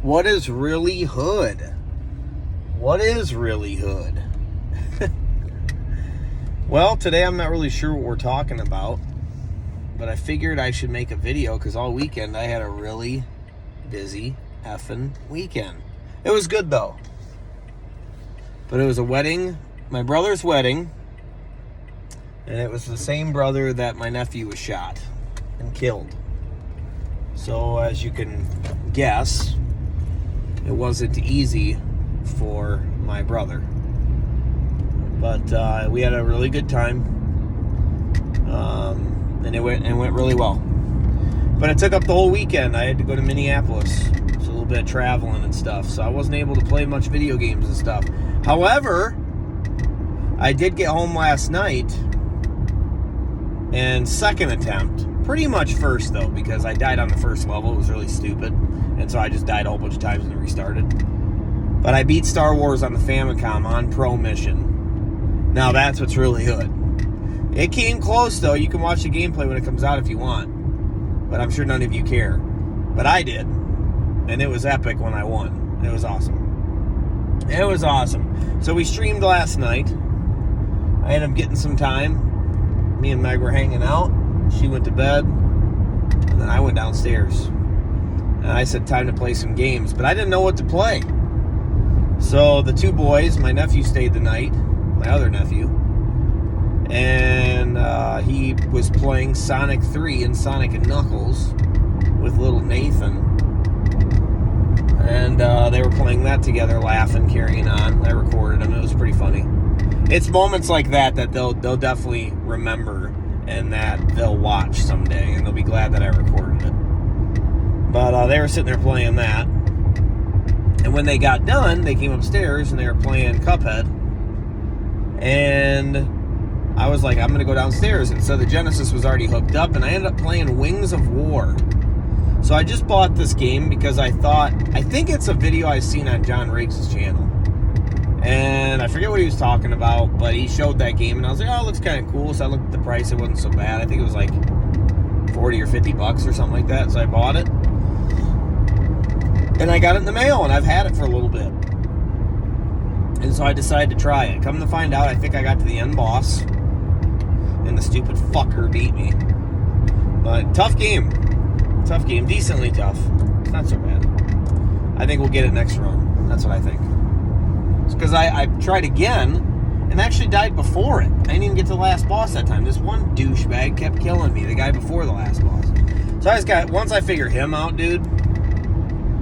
What is really hood? What is really hood? Well, today I'm not really sure what we're talking about, but I figured I should make a video because all weekend I had a really busy effing weekend. It was good though. But it was a wedding, my brother's wedding, and it was the same brother that my nephew was shot and killed. So as you can guess, it wasn't easy for my brother. But we had a really good time, and it went really well. But it took up the whole weekend. I had to go to Minneapolis. It's a little bit of traveling and stuff, so I wasn't able to play much video games and stuff. However, I did get home last night, and second attempt, pretty much first though, because I died on the first level. It was really stupid, and so I just died a whole bunch of times and restarted. But I beat Star Wars on the Famicom on Pro Mission. Now that's what's really good. It came close though. You can watch the gameplay when it comes out if you want, but I'm sure none of you care. But I did, and it was epic when I won. It was awesome. It was awesome. So we streamed last night. I ended up getting some time. Me and Meg were hanging out. She went to bed, and then I went downstairs. And I said time to play some games, but I didn't know what to play. So the two boys, my nephew stayed the night, my other nephew, and he was playing Sonic 3 and Sonic and Knuckles with little Nathan. And they were playing that together, laughing, carrying on. I recorded them. It was pretty funny. It's moments like that they'll definitely remember and that they'll watch someday, and they'll be glad that I recorded it. But they were sitting there playing that. And when they got done, they came upstairs and they were playing Cuphead. And I was like, I'm going to go downstairs. And so the Genesis was already hooked up, and I ended up playing Wings of War. So I just bought this game because I think it's a video I've seen on John Rakes' channel. And I forget what he was talking about, but he showed that game, and I was like, oh, it looks kind of cool. So I looked at the price. It wasn't so bad. I think it was like 40 or 50 bucks or something like that. So I bought it. And I got it in the mail, and I've had it for a little bit. And so I decided to try it. Come to find out, I think I got to the end boss, and the stupid fucker beat me. But tough game. Tough game. Decently tough. It's not so bad. I think we'll get it next run. That's what I think. It's because I tried again, and actually died before it. I didn't even get to the last boss that time. This one douchebag kept killing me, the guy before the last boss. So I just got, once I figure him out, dude,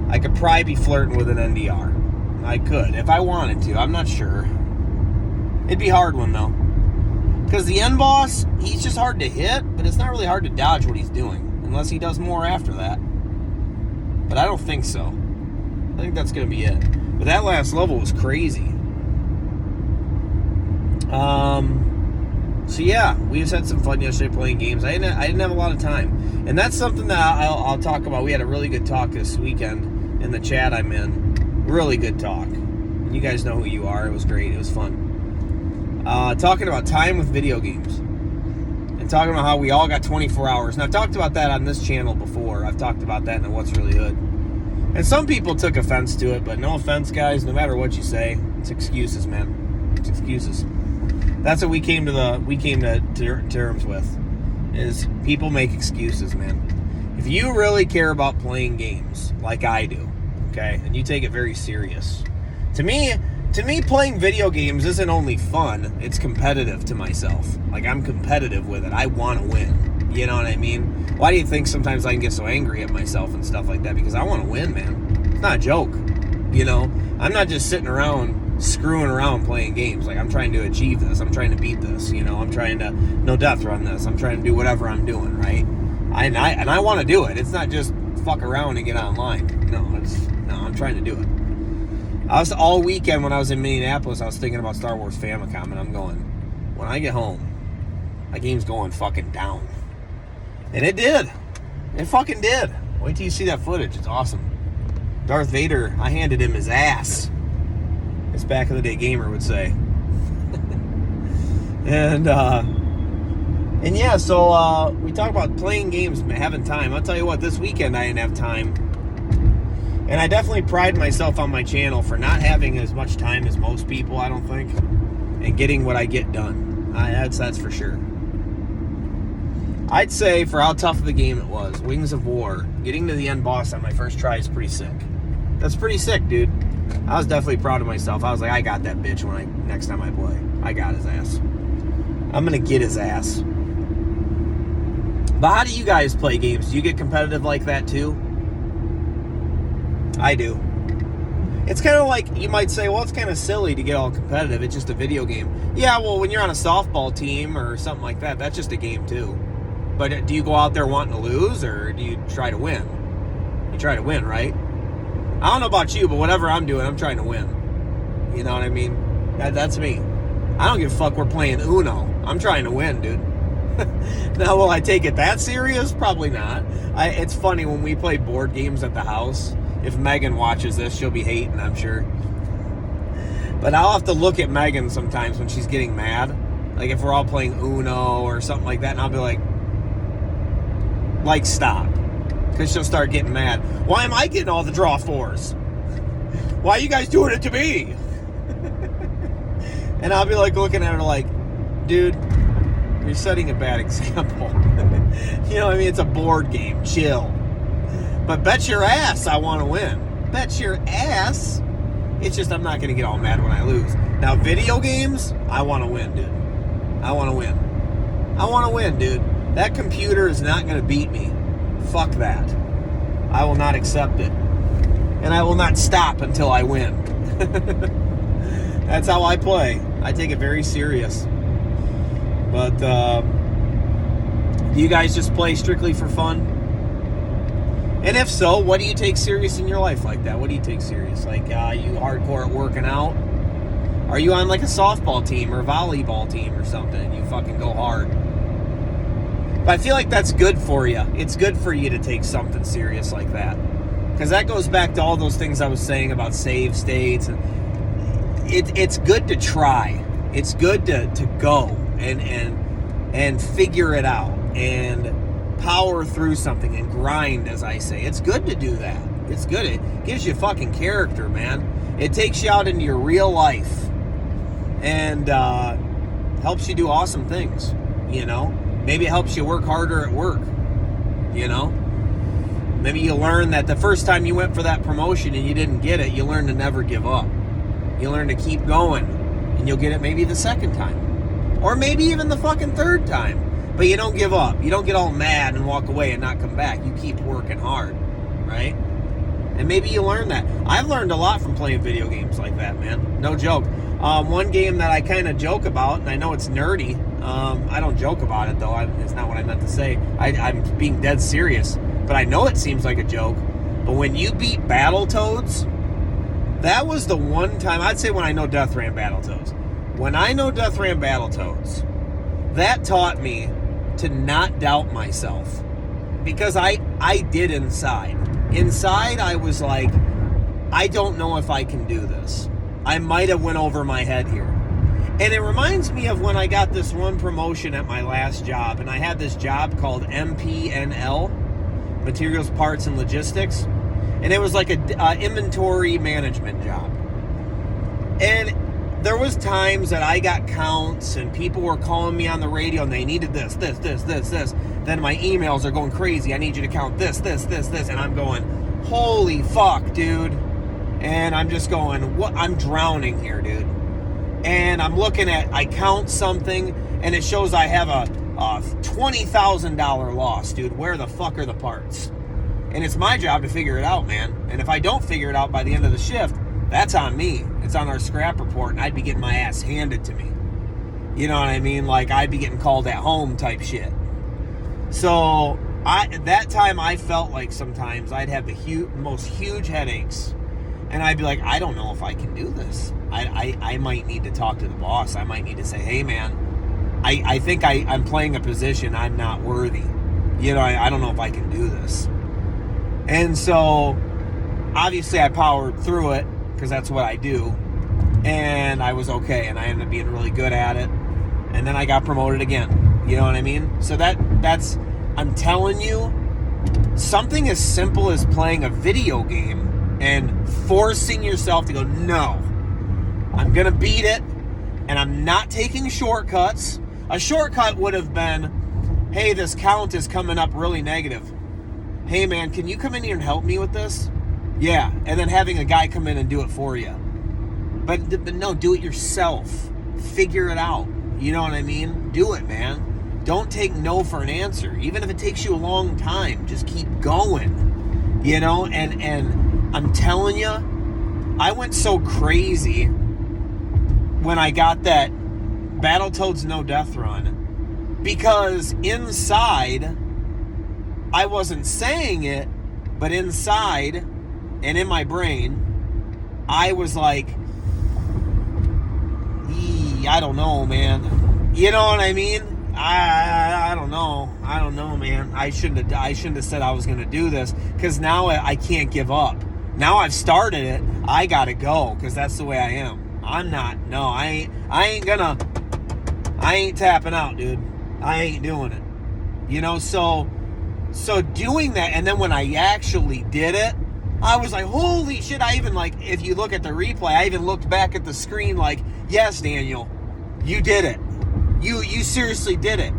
I could probably be flirting with an NDR. I could, if I wanted to. I'm not sure. It'd be a hard one, though. Because the end boss, he's just hard to hit, but it's not really hard to dodge what he's doing. Unless he does more after that. But I don't think so. I think that's going to be it. But that last level was crazy. So yeah, we just had some fun yesterday playing games. I didn't have a lot of time. And that's something that I'll talk about. We had a really good talk this weekend in the chat I'm in. Really good talk. You guys know who you are. It was great. It was fun. Talking about time with video games. And talking about how we all got 24 hours. And I've talked about that on this channel before. I've talked about that in What's Really Hood. And some people took offense to it, but no offense, guys. No matter what you say, it's excuses, man. It's excuses. That's what we came to terms with. Is people make excuses, man. If you really care about playing games like I do, okay, and you take it very serious, to me, playing video games isn't only fun, it's competitive to myself. Like, I'm competitive with it. I want to win. You know what I mean? Why do you think sometimes I can get so angry at myself and stuff like that? Because I want to win, man. It's not a joke. You know? I'm not just sitting around screwing around playing games. Like, I'm trying to achieve this. I'm trying to beat this. You know? I'm trying to no death run this. I'm trying to do whatever I'm doing, right? And I want to do it. It's not just fuck around and get online. No, I'm trying to do it. I was all weekend when I was in Minneapolis, I was thinking about Star Wars Famicom, and I'm going, when I get home, that game's going fucking down. And it did. It fucking did. Wait till you see that footage. It's awesome. Darth Vader, I handed him his ass, as back in the day gamer would say. And yeah, so we talk about playing games, having time. I'll tell you what, this weekend I didn't have time. And I definitely pride myself on my channel for not having as much time as most people, I don't think, and getting what I get done. That's for sure. I'd say for how tough of a game it was, Wings of War, getting to the end boss on my first try is pretty sick. That's pretty sick, dude. I was definitely proud of myself. I was like, I got that bitch next time I play. I got his ass. I'm gonna get his ass. But how do you guys play games? Do you get competitive like that too? I do. It's kind of like, you might say, well, it's kind of silly to get all competitive. It's just a video game. Yeah, well, when you're on a softball team or something like that, that's just a game too. But do you go out there wanting to lose, or do you try to win? You try to win, right? I don't know about you, but whatever I'm doing, I'm trying to win. You know what I mean? That's me. I don't give a fuck we're playing Uno. I'm trying to win, dude. Now, will I take it that serious? Probably not. It's funny when we play board games at the house. If Megan watches this, she'll be hating, I'm sure. But I'll have to look at Megan sometimes when she's getting mad. Like if we're all playing Uno or something like that, and I'll be like, stop. Because she'll start getting mad. Why am I getting all the draw fours? Why are you guys doing it to me? And I'll be like looking at her like, dude, you're setting a bad example. You know what I mean? It's a board game. Chill. But bet your ass I want to win. Bet your ass. It's just I'm not going to get all mad when I lose. Now, video games, I want to win, dude. I want to win. I want to win, dude. That computer is not going to beat me. Fuck that. I will not accept it. And I will not stop until I win. That's how I play. I take it very serious. But, do you guys just play strictly for fun? And if so, what do you take serious in your life like that? What do you take serious? Like, you hardcore at working out? Are you on like a softball team or a volleyball team or something? You fucking go hard. But I feel like that's good for you. It's good for you to take something serious like that. Because that goes back to all those things I was saying about save states. And it's good to try. It's good to go and figure it out. And power through something and grind, as I say. It's good to do that. It's good. It gives you fucking character, man. It takes you out into your real life and helps you do awesome things, you know? Maybe it helps you work harder at work, you know? Maybe you learn that the first time you went for that promotion and you didn't get it, you learn to never give up. You learn to keep going, and you'll get it maybe the second time. Or maybe even the fucking third time. But you don't give up. You don't get all mad and walk away and not come back. You keep working hard, right? And maybe you learn that. I've learned a lot from playing video games like that, man. No joke. One game that I kind of joke about, and I know it's nerdy. I don't joke about it, though. It's not what I meant to say. I'm being dead serious. But I know it seems like a joke. But when you beat Battletoads, that was the one time, I'd say when I know Death Ran Battletoads. When I know Death Ran Battletoads, that taught me to not doubt myself. Because I did inside. Inside, I was like, I don't know if I can do this. I might have went over my head here. And it reminds me of when I got this one promotion at my last job. And I had this job called MPNL, Materials, Parts, and Logistics. And it was like a inventory management job. And there was times that I got counts and people were calling me on the radio and they needed this. Then my emails are going crazy. I need you to count this. And I'm going, holy fuck, dude. And I'm just going, what? I'm drowning here, dude. And I'm looking at, I count something and it shows I have a $20,000 loss, dude. Where the fuck are the parts? And it's my job to figure it out, man. And if I don't figure it out by the end of the shift, that's on me. It's on our scrap report, and I'd be getting my ass handed to me. You know what I mean? Like, I'd be getting called at home type shit. So, that time I felt like sometimes I'd have the most huge headaches. And I'd be like, I don't know if I can do this. I might need to talk to the boss. I might need to say, hey, man, I think I'm playing a position I'm not worthy. You know, I don't know if I can do this. And so, obviously, I powered through it because that's what I do. And I was okay, and I ended up being really good at it. And then I got promoted again. You know what I mean? So that's, I'm telling you, something as simple as playing a video game and forcing yourself to go, no, I'm going to beat it, and I'm not taking shortcuts. A shortcut would have been, hey, this count is coming up really negative. Hey, man, can you come in here and help me with this? Yeah, and then having a guy come in and do it for you. But no, do it yourself. Figure it out. You know what I mean? Do it, man. Don't take no for an answer. Even if it takes you a long time, just keep going. You know, and I'm telling you, I went so crazy when I got that Battletoads No Death Run, because inside, I wasn't saying it, but inside and in my brain, I was like, I don't know, man. You know what I mean? I don't know. I don't know, man. I shouldn't have said I was going to do this, because now I can't give up. Now I've started it. I got to go, because that's the way I am. I'm not. No, I ain't tapping out, dude. I ain't doing it. You know, so doing that, and then when I actually did it, I was like, holy shit. I even, like, if you look at the replay, I even looked back at the screen like, yes, Daniel, you did it. You seriously did it.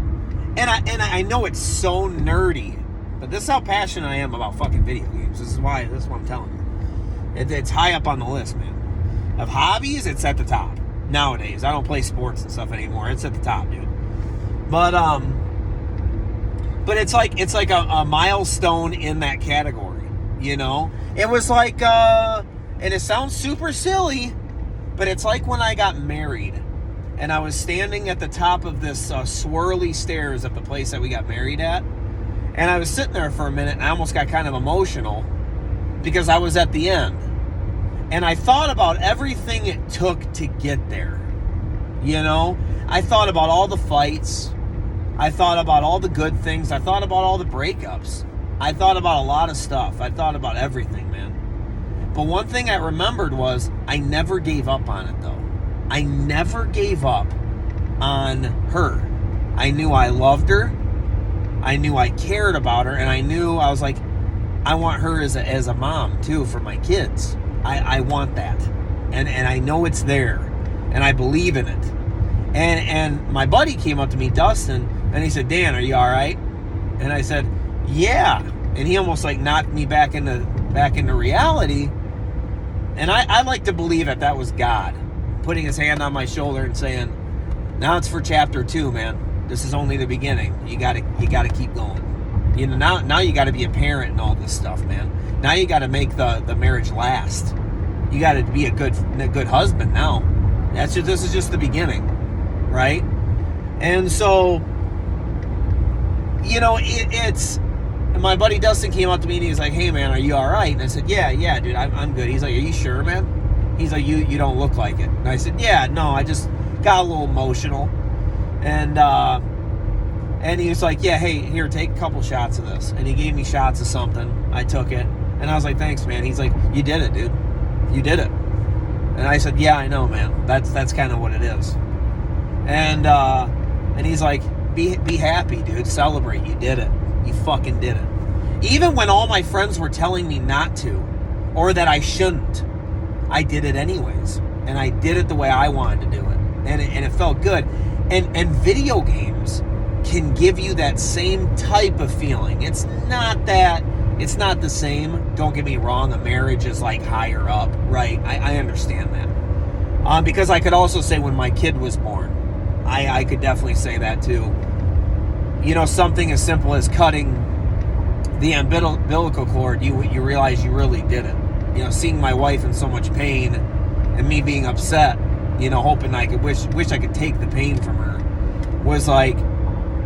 And I know it's so nerdy, but this is how passionate I am about fucking video games. This is what I'm telling you. It's high up on the list, man. Of hobbies, it's at the top. Nowadays, I don't play sports and stuff anymore. It's at the top, dude. But it's like a milestone in that category, you know? It was like, and it sounds super silly, but it's like when I got married and I was standing at the top of this swirly stairs at the place that we got married at, and I was sitting there for a minute and I almost got kind of emotional because I was at the end. And I thought about everything it took to get there, you know? I thought about all the fights. I thought about all the good things. I thought about all the breakups. I thought about a lot of stuff. I thought about everything, man. But one thing I remembered was I never gave up on it, though. I never gave up on her. I knew I loved her. I knew I cared about her. And I knew, I was like, I want her as a mom, too, for my kids. I want that. And I know it's there. And I believe in it. And my buddy came up to me, Dustin, and he said, Dan, are you all right? And I said, yeah. And he almost like knocked me back into reality. And I like to believe that was God putting his hand on my shoulder and saying, now it's for chapter 2, man. This is only the beginning. You gotta keep going. You know, now you gotta be a parent and all this stuff, man. Now you gotta make the marriage last. You gotta be a good husband now. This is just the beginning. Right? And so, you know, it's my buddy Dustin came up to me and he was like, hey man, are you all right? And I said, yeah, dude, I'm good. He's like, are you sure, man? He's like, you don't look like it. And I said, yeah, no, I just got a little emotional. And he was like, yeah, hey, here, take a couple shots of this. And he gave me shots of something. I took it. And I was like, thanks, man. He's like, you did it, dude. You did it. And I said, yeah, I know, man. That's kind of what it is. And he's like, be happy, dude. Celebrate. You did it. You fucking did it. Even when all my friends were telling me not to, or that I shouldn't, I did it anyways. And I did it the way I wanted to do it. And it felt good. And video games can give you that same type of feeling. It's not the same. Don't get me wrong. A marriage is like higher up, right? I understand that. Because I could also say when my kid was born, I could definitely say that too. You know, something as simple as cutting the umbilical cord, you realize you really did it. You know, seeing my wife in so much pain and me being upset, you know, hoping I could wish I could take the pain from her, was like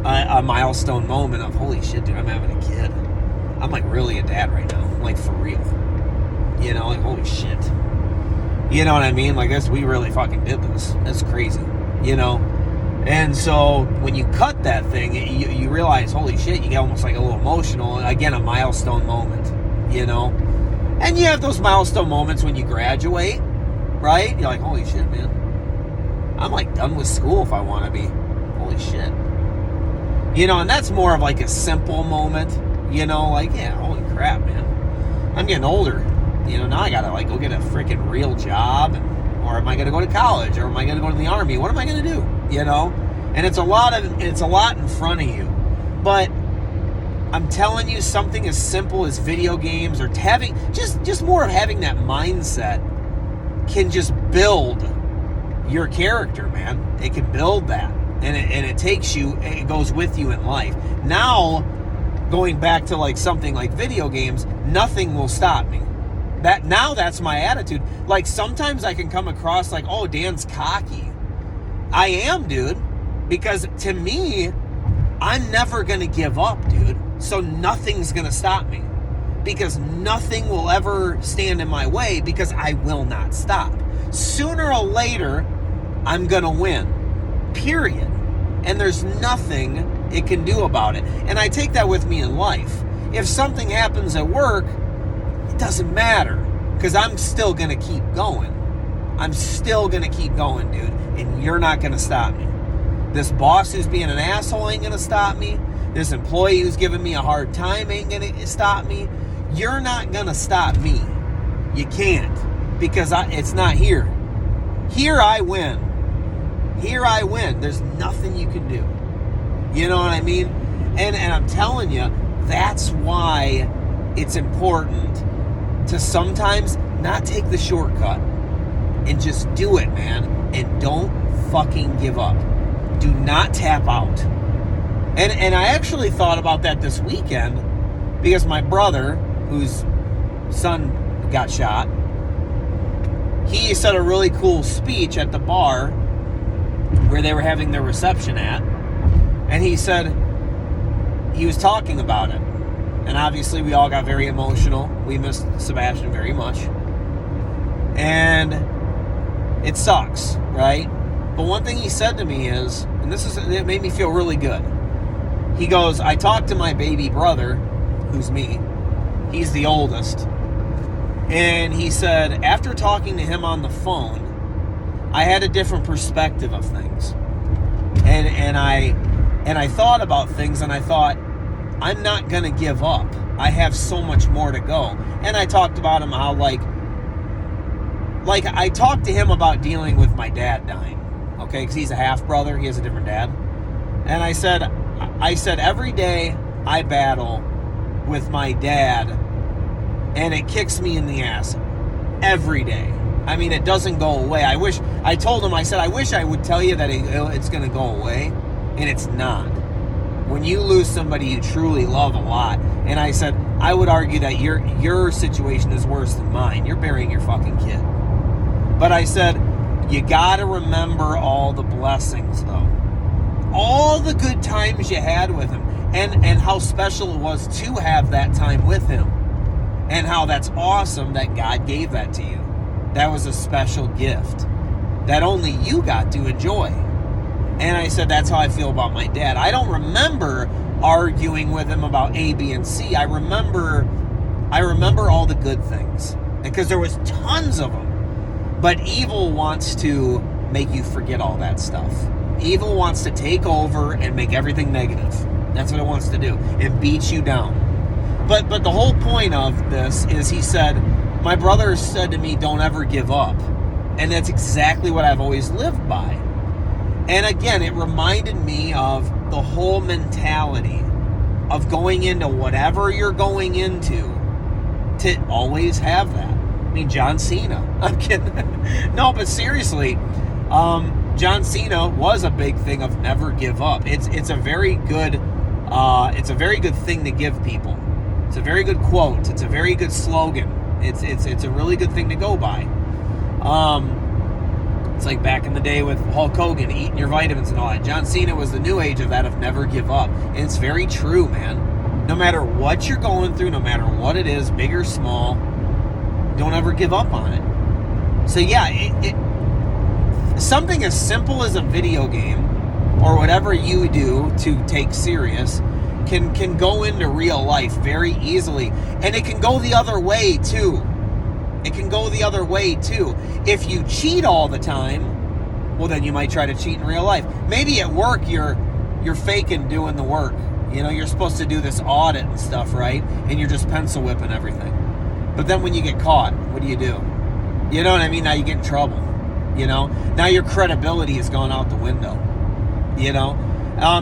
a milestone moment of, holy shit, dude, I'm having a kid. I'm like really a dad right now, like for real. You know, like holy shit. You know what I mean? Like we really fucking did this. That's crazy. You know? And so when you cut that thing, you realize, holy shit, you get almost like a little emotional. Again, a milestone moment, you know? And you have those milestone moments when you graduate, right? You're like, holy shit, man. I'm like done with school if I want to be. Holy shit. You know, and that's more of like a simple moment, you know? Like, yeah, holy crap, man. I'm getting older. now I gotta like go get a freaking real job, or am I gonna go to college, or am I gonna go to the Army? What am I gonna do? And it's a lot in front of you. But I'm telling you, something as simple as video games, or having just more of having that mindset can just build your character, man. It can build that. And it goes with you in life. Now, going back to like something like video games, nothing will stop me. That's my attitude. Like sometimes I can come across like, oh, Dan's cocky. I am, dude. Because to me, I'm never going to give up, dude. So nothing's going to stop me. Because nothing will ever stand in my way, because I will not stop. Sooner or later, I'm going to win. Period. And there's nothing it can do about it. And I take that with me in life. If something happens at work, it doesn't matter, because I'm still going to keep going. I'm still going to keep going, dude. And you're not going to stop me. This boss who's being an asshole ain't going to stop me. This employee who's giving me a hard time ain't going to stop me. You're not going to stop me. You can't, because it's not here. Here I win. Here I win. There's nothing you can do. You know what I mean? And I'm telling you, that's why it's important to sometimes not take the shortcut and just do it, man. And don't fucking give up. Do not tap out. And I actually thought about that this weekend, because my brother, whose son got shot, he said a really cool speech at the bar where they were having their reception at. And he said, he was talking about it. And obviously we all got very emotional. We missed Sebastian very much. And it sucks, right? But one thing he said to me is, and it made me feel really good. He goes, I talked to my baby brother, who's me. He's the oldest. And he said, after talking to him on the phone, I had a different perspective of things. And I thought about things, and I thought, I'm not going to give up. I have so much more to go. And I talked about him how, like I talked to him about dealing with my dad dying. Okay, because he's a half-brother. He has a different dad. And I said, every day I battle with my dad, and it kicks me in the ass. Every day. I mean, it doesn't go away. I told him, I said, I wish I would tell you that it's going to go away, and it's not. When you lose somebody you truly love a lot, and I said, I would argue that your situation is worse than mine. You're burying your fucking kid. But I said, you gotta remember all the blessings, though. All the good times you had with him, and how special it was to have that time with him, and how that's awesome that God gave that to you. That was a special gift that only you got to enjoy. And I said, that's how I feel about my dad. I don't remember arguing with him about A, B, and C. I remember all the good things, because there was tons of them. But evil wants to make you forget all that stuff. Evil wants to take over and make everything negative. That's what it wants to do. It beats you down. But the whole point of this is, he said, my brother said to me, don't ever give up. And that's exactly what I've always lived by. And again, it reminded me of the whole mentality of going into whatever you're going into, to always have that. I mean, John Cena. I'm kidding. No, but seriously, John Cena was a big thing of never give up. It's a very good thing to give people. It's a very good quote. It's a very good slogan. It's a really good thing to go by. It's like back in the day with Hulk Hogan, eating your vitamins and all that. John Cena was the new age of that, of never give up. And it's very true, man. No matter what you're going through, no matter what it is, big or small, don't ever give up on it. So yeah, something as simple as a video game, or whatever you do to take serious, can go into real life very easily. And it can go the other way too. It can go the other way too. If you cheat all the time, well, then you might try to cheat in real life. Maybe at work you're faking doing the work. You know, you're supposed to do this audit and stuff, right? And you're just pencil whipping everything. But then when you get caught, what do? You know what I mean? Now you get in trouble. You know, now your credibility has gone out the window. You know,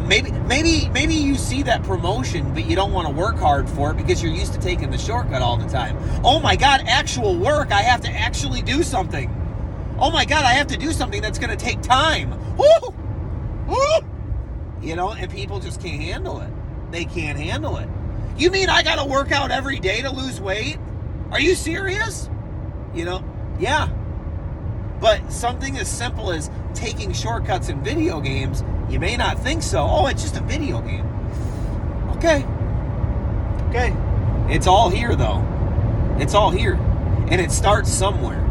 maybe you see that promotion, but you don't want to work hard for it because you're used to taking the shortcut all the time. Oh my God, actual work! I have to actually do something. Oh my God, I have to do something that's going to take time. Woo! Woo! You know, and people just can't handle it. They can't handle it. You mean I got to work out every day to lose weight? Are you serious? You know, yeah. But something as simple as taking shortcuts in video games, you may not think so. Oh, it's just a video game. Okay. It's all here, though. It's all here. And it starts somewhere.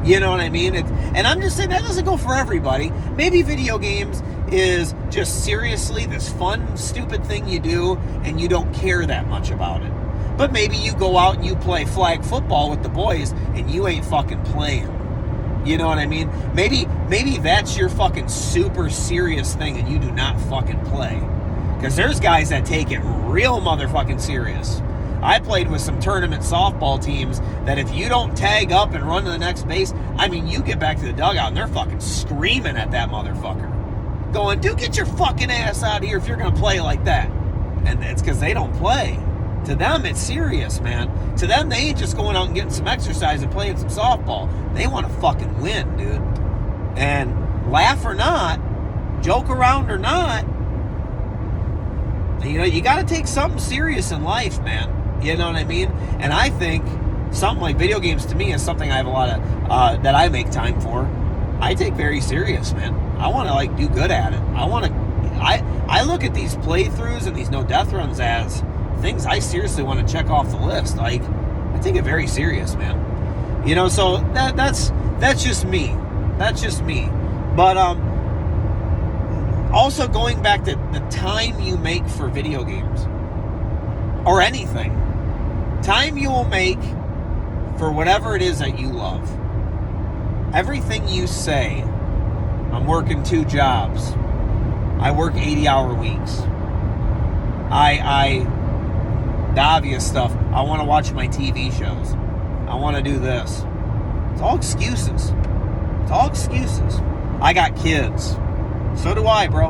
You know what I mean? And I'm just saying that doesn't go for everybody. Maybe video games is just seriously this fun, stupid thing you do, and you don't care that much about it. But maybe you go out and you play flag football with the boys, and you ain't fucking playing. You know what I mean? Maybe that's your fucking super serious thing, and you do not fucking play. Because there's guys that take it real motherfucking serious. I played with some tournament softball teams that if you don't tag up and run to the next base, I mean, you get back to the dugout and they're fucking screaming at that motherfucker. Going, dude, get your fucking ass out of here if you're going to play like that. And it's because they don't play. To them, it's serious, man. To them, they ain't just going out and getting some exercise and playing some softball. They want to fucking win, dude. And laugh or not, joke around or not, you know, you got to take something serious in life, man. You know what I mean? And I think something like video games to me is something I have a lot of, that I make time for. I take very serious, man. I want to like do good at it. I look at these playthroughs and these no death runs as things I seriously want to check off the list. Like, I take it very serious, man. You know, so that's just me. That's just me. But also going back to the time you make for video games or anything. Time you will make for whatever it is that you love. Everything you say, I'm working 2 jobs. I work 80-hour weeks. The obvious stuff. I want to watch my TV shows. I want to do this. It's all excuses. It's all excuses. I got kids. So do I, bro.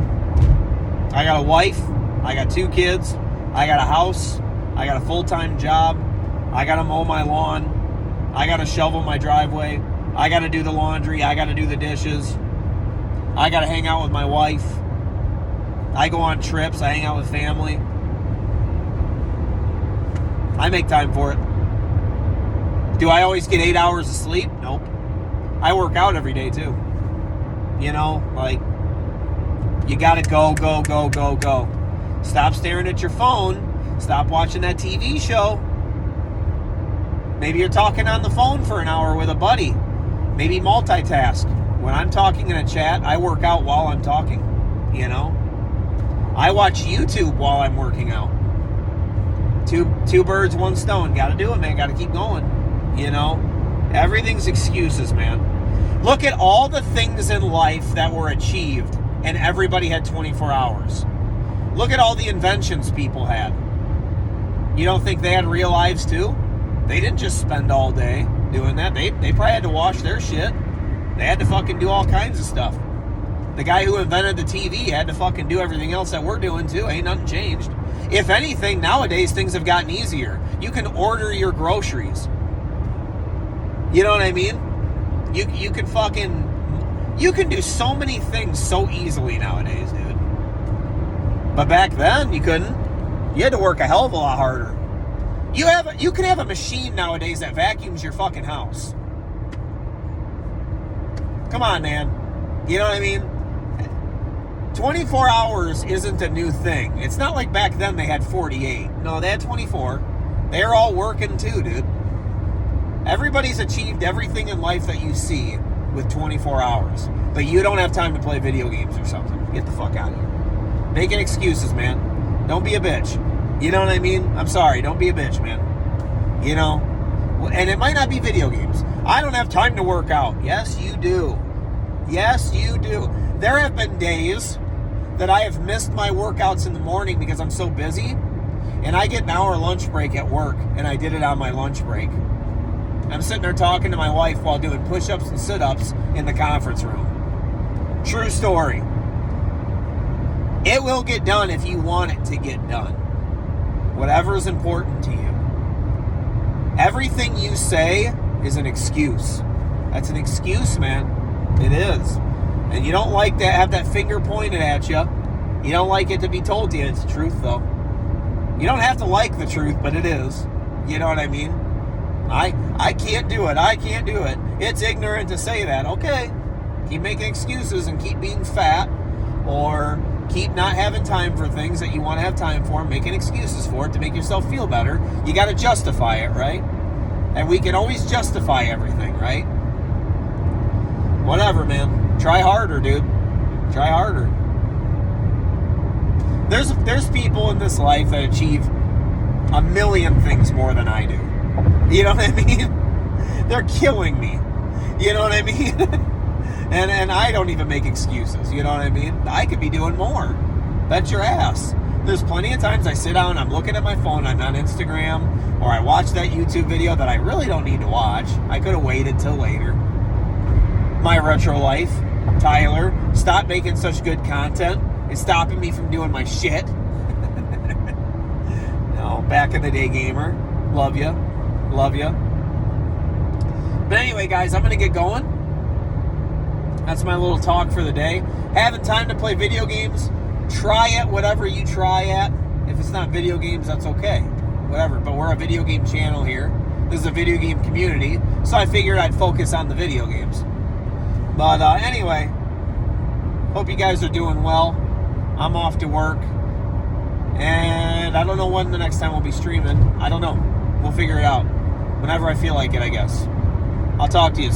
I got a wife. I got 2 kids. I got a house. I got a full-time job. I got to mow my lawn. I got to shovel my driveway. I got to do the laundry. I got to do the dishes. I got to hang out with my wife. I go on trips. I hang out with family. I make time for it. Do I always get 8 hours of sleep? Nope. I work out every day too. You know, like, you gotta go. Stop staring at your phone. Stop watching that TV show. Maybe you're talking on the phone for an hour with a buddy. Maybe multitask. When I'm talking in a chat, I work out while I'm talking. You know? I watch YouTube while I'm working out. Two birds, one stone. Gotta do it, man. Gotta keep going. You know? Everything's excuses, man. Look at all the things in life that were achieved, and everybody had 24 hours. Look at all the inventions people had. You don't think they had real lives too? They didn't just spend all day doing that. They probably had to wash their shit. They had to fucking do all kinds of stuff. The guy who invented the TV had to fucking do everything else that we're doing too. Ain't nothing changed. If anything, nowadays things have gotten easier. You can order your groceries. You know what I mean? You can do so many things so easily nowadays, dude. But back then, you couldn't. You had to work a hell of a lot harder. You can have a machine nowadays that vacuums your fucking house. Come on, man. You know what I mean? 24 hours isn't a new thing. It's not like back then they had 48. No, they had 24. They're all working too, dude. Everybody's achieved everything in life that you see with 24 hours. But you don't have time to play video games or something. Get the fuck out of here. Making excuses, man. Don't be a bitch. You know what I mean? I'm sorry. Don't be a bitch, man. You know? And it might not be video games. I don't have time to work out. Yes, you do. Yes, you do. There have been days that I have missed my workouts in the morning because I'm so busy. And I get an hour lunch break at work. And I did it on my lunch break. I'm sitting there talking to my wife while doing push-ups and sit-ups in the conference room. True story. It will get done if you want it to get done. Whatever is important to you. Everything you say is an excuse. That's an excuse, man. It is. And you don't like to have that finger pointed at you. You don't like it to be told to you. It's the truth, though. You don't have to like the truth, but it is. You know what I mean? I can't do it. I can't do it. It's ignorant to say that. Okay. Keep making excuses and keep being fat, or keep not having time for things that you want to have time for, making excuses for it to make yourself feel better. You got to justify it, right? And we can always justify everything, right? Whatever, man. Try harder, dude. Try harder. There's people in this life that achieve a million things more than I do. You know what I mean? They're killing me. You know what I mean? and I don't even make excuses. You know what I mean? I could be doing more. Bet your ass. There's plenty of times I sit down, I'm looking at my phone, I'm on Instagram, or I watch that YouTube video that I really don't need to watch. I could have waited till later. My retro life, Tyler, stop making such good content. It's stopping me from doing my shit. No, back in the day gamer. Love ya. Love ya. But anyway, guys, I'm going to get going. That's my little talk for the day. Having time to play video games, try it, whatever you try at. If it's not video games, that's okay. Whatever. But we're a video game channel here. This is a video game community. So I figured I'd focus on the video games. But anyway, hope you guys are doing well. I'm off to work. And I don't know when the next time we'll be streaming. I don't know. We'll figure it out. Whenever I feel like it, I guess. I'll talk to you.